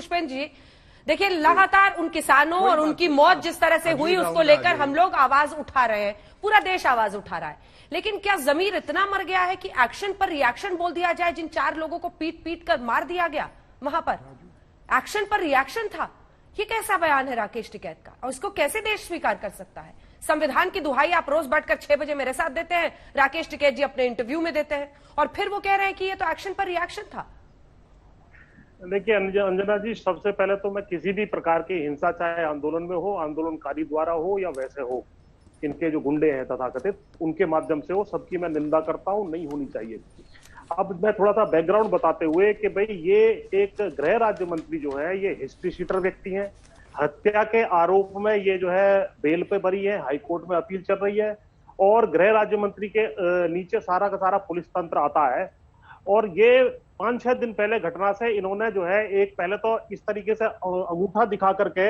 पुष्पेंद्र जी, देखिए लगातार उन किसानों और उनकी मौत जिस तरह से हुई उसको लेकर हम लोग आवाज उठा रहे हैं, पूरा देश आवाज उठा रहा है, लेकिन क्या जमीर इतना मर गया है कि एक्शन पर रिएक्शन बोल दिया जाए? जिन 4 लोगों को पीट पीट कर मार दिया गया, वहां पर एक्शन पर रिएक्शन था। ये कैसा बयान है राकेश टिकैत का, और इसको कैसे देश स्वीकार कर सकता है? संविधान की दुहाई आप रोज बैठकर 6 बजे मेरे साथ देते हैं, राकेश टिकैत जी अपने इंटरव्यू में देते हैं, और फिर वो कह रहे हैं कि ये तो एक्शन पर रिएक्शन था। देखिए अंजना जी, सबसे पहले तो मैं किसी भी प्रकार की हिंसा, चाहे आंदोलन में हो, आंदोलनकारी द्वारा हो या वैसे हो, इनके जो गुंडे हैं तथाकथित, उनके माध्यम से हो, सबकी मैं निंदा करता हूं, नहीं होनी चाहिए। अब मैं थोड़ा सा बैकग्राउंड बताते हुए कि भाई ये एक गृह राज्य मंत्री जो है ये हिस्ट्री शीटर व्यक्ति हैं। हत्या के आरोप में ये जो है बेल पे बरी है, हाईकोर्ट में अपील चल रही है, और गृह राज्य मंत्री के नीचे सारा का सारा पुलिस तंत्र आता है। और ये 5-6 दिन पहले घटना से इन्होंने जो है एक पहले तो इस तरीके से अंगूठा दिखा करके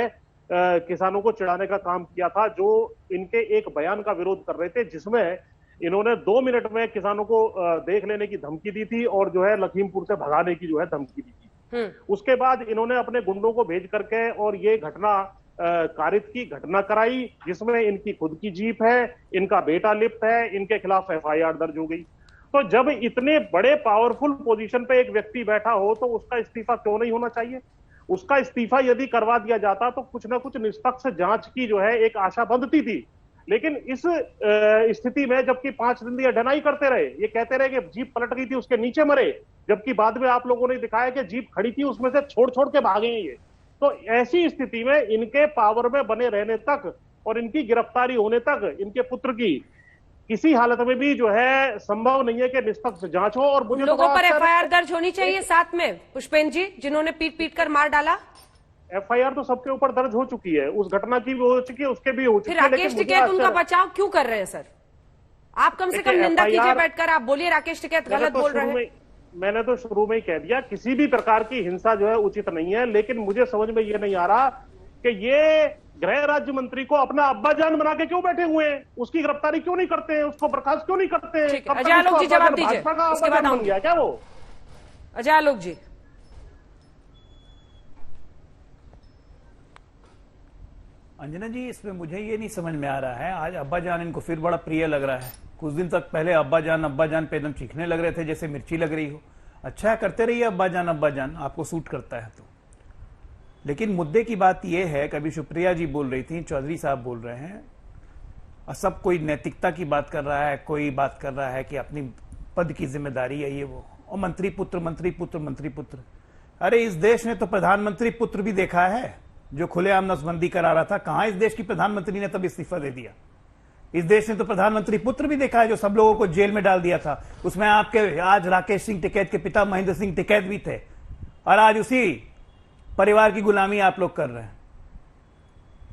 किसानों को चिढ़ाने का काम किया था, जो इनके एक बयान का विरोध कर रहे थे, जिसमें इन्होंने 2 मिनट में किसानों को देख लेने की धमकी दी थी और जो है लखीमपुर से भगाने की जो है धमकी दी थी। उसके बाद इन्होंने अपने गुंडों को भेज करके और ये घटना कारित की, घटना कराई, जिसमें इनकी खुद की जीप है, इनका बेटा लिप्त है, इनके खिलाफ FIR दर्ज हो गई। तो जब इतने बड़े पावरफुल पोजीशन पे एक व्यक्ति बैठा हो तो उसका इस्तीफा क्यों नहीं होना चाहिए? उसका इस्तीफा यदि करवा दिया जाता तो कुछ ना कुछ निष्पक्ष जांच की जो है एक आशा बंधती थी। लेकिन इस स्थिति में जबकि 5 दिन ये डिनाई करते रहे, ये कहते रहे कि जीप पलट गई थी उसके नीचे मरे, जबकि बाद में आप लोगों ने दिखाया कि जीप खड़ी थी उसमें से छोड़ छोड़ के भागे हैं ये। तो ऐसी स्थिति में इनके पावर में बने रहने तक और इनकी गिरफ्तारी होने तक इनके पुत्र की किसी हालत में भी जो है संभव नहीं है कि निष्पक्ष जांच हो। और मुझे लोगों पर FIR दर्ज होनी चाहिए साथ में, पुष्पेंद्र जी, जिन्होंने पीट पीट कर मार डाला। FIR तो सबके ऊपर दर्ज हो चुकी है, उस घटना की भी हो चुकी है, उसके भी हो चुकी है। राकेश टिकैत उनका बचाव क्यों कर रहे हैं सर? आप कम से कम निंदा कीजिए बैठकर, आप बोलिए राकेश टिकैत गलत बोल रहे हैं। मैंने तो शुरू में ही कह दिया, किसी भी प्रकार की हिंसा जो है उचित नहीं है, लेकिन मुझे समझ में ये नहीं आ रहा कि ये गृह राज्य मंत्री को अपना अब्बाजान बना के क्यों बैठे हुए हैं? उसकी गिरफ्तारी क्यों नहीं करते हैं? उसको बर्खास्त क्यों नहीं करते हैं? अजय आलोक जी जवाब दीजिए, उसके बाद बन गया क्या वो? अजय आलोक जी। अंजना जी, इसमें मुझे ये नहीं समझ में आ रहा है, आज अब्बाजान इनको फिर बड़ा प्रिय लग रहा है। कुछ दिन तक पहले अब्बाजान पे एकदम चीखने लग रहे थे जैसे मिर्ची लग रही हो। अच्छा है, करते रहिए अब्बाजान, आपको सूट करता है तो। लेकिन मुद्दे की बात यह है, कभी सुप्रिया जी बोल रही थी, चौधरी साहब बोल रहे हैं, और सब कोई नैतिकता की बात कर रहा है, कोई बात कर रहा है कि अपनी पद की जिम्मेदारी है ये वो, और मंत्री पुत्र। अरे इस देश ने तो प्रधानमंत्री पुत्र भी देखा है जो खुलेआम नसबंदी करा रहा था। कहां इस देश की प्रधानमंत्री ने तब इस्तीफा दे दिया? इस देश ने तो प्रधानमंत्री पुत्र भी देखा है जो सब लोगों को जेल में डाल दिया था। उसमें आपके आज राकेश सिंह टिकैत के पिता महेंद्र सिंह टिकैत भी थे, और आज उसी परिवार की गुलामी आप लोग कर रहे हैं।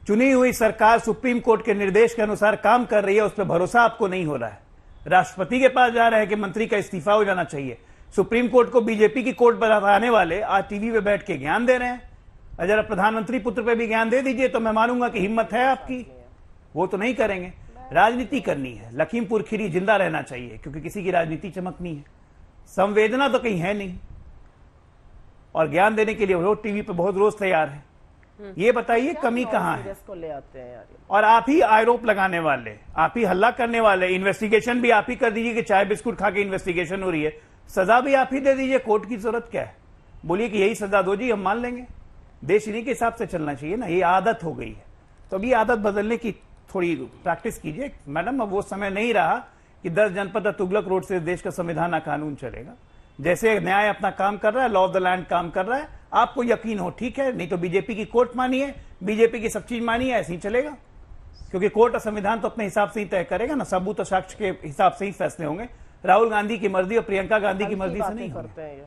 चुनी हुई सरकार सुप्रीम कोर्ट के निर्देश के अनुसार काम कर रही है, उस पर भरोसा आपको नहीं हो रहा है। राष्ट्रपति के पास जा रहे हैं कि मंत्री का इस्तीफा हो जाना चाहिए। सुप्रीम कोर्ट को बीजेपी की कोर्ट बताने वाले आज टीवी पे बैठ के ज्ञान दे रहे हैं। अगर प्रधानमंत्री पुत्र पे भी ज्ञान दे दीजिए तो मैं मानूंगा कि हिम्मत है आपकी। वो तो नहीं करेंगे। राजनीति करनी है, लखीमपुर खीरी जिंदा रहना चाहिए, क्योंकि किसी की राजनीति चमकनी है। संवेदना तो कहीं है नहीं, और ज्ञान देने के लिए वो टीवी पे बहुत रोज तैयार है। ये बताइए कमी कहां है? और आप ही आरोप लगाने वाले, आप ही हल्ला करने वाले, इन्वेस्टिगेशन भी आप ही कर दीजिए कि चाय बिस्कुट खा के इन्वेस्टिगेशन हो रही है, सजा भी आप ही दे दीजिए। कोर्ट की जरूरत क्या है? बोलिए कि यही सजा दो जी, हम मान लेंगे। देश इन्हीं के हिसाब से चलना चाहिए ना, ये आदत हो गई है। तो अभी आदत बदलने की थोड़ी प्रैक्टिस कीजिए मैडम। अब वो समय नहीं रहा कि 10 जनपद तुगलक रोड से देश का संविधान कानून चलेगा। जैसे न्याय अपना काम कर रहा है, लॉ ऑफ द लैंड काम कर रहा है, आपको यकीन हो ठीक है, नहीं तो बीजेपी की कोर्ट मानिए, बीजेपी की सब चीज मानिए, ऐसे ही चलेगा। क्योंकि कोर्ट और संविधान तो अपने हिसाब से ही तय करेगा ना, सबूत और साक्ष्य के हिसाब से ही फैसले होंगे। राहुल गांधी की मर्जी और प्रियंका गांधी की मर्जी से नहीं होंगे।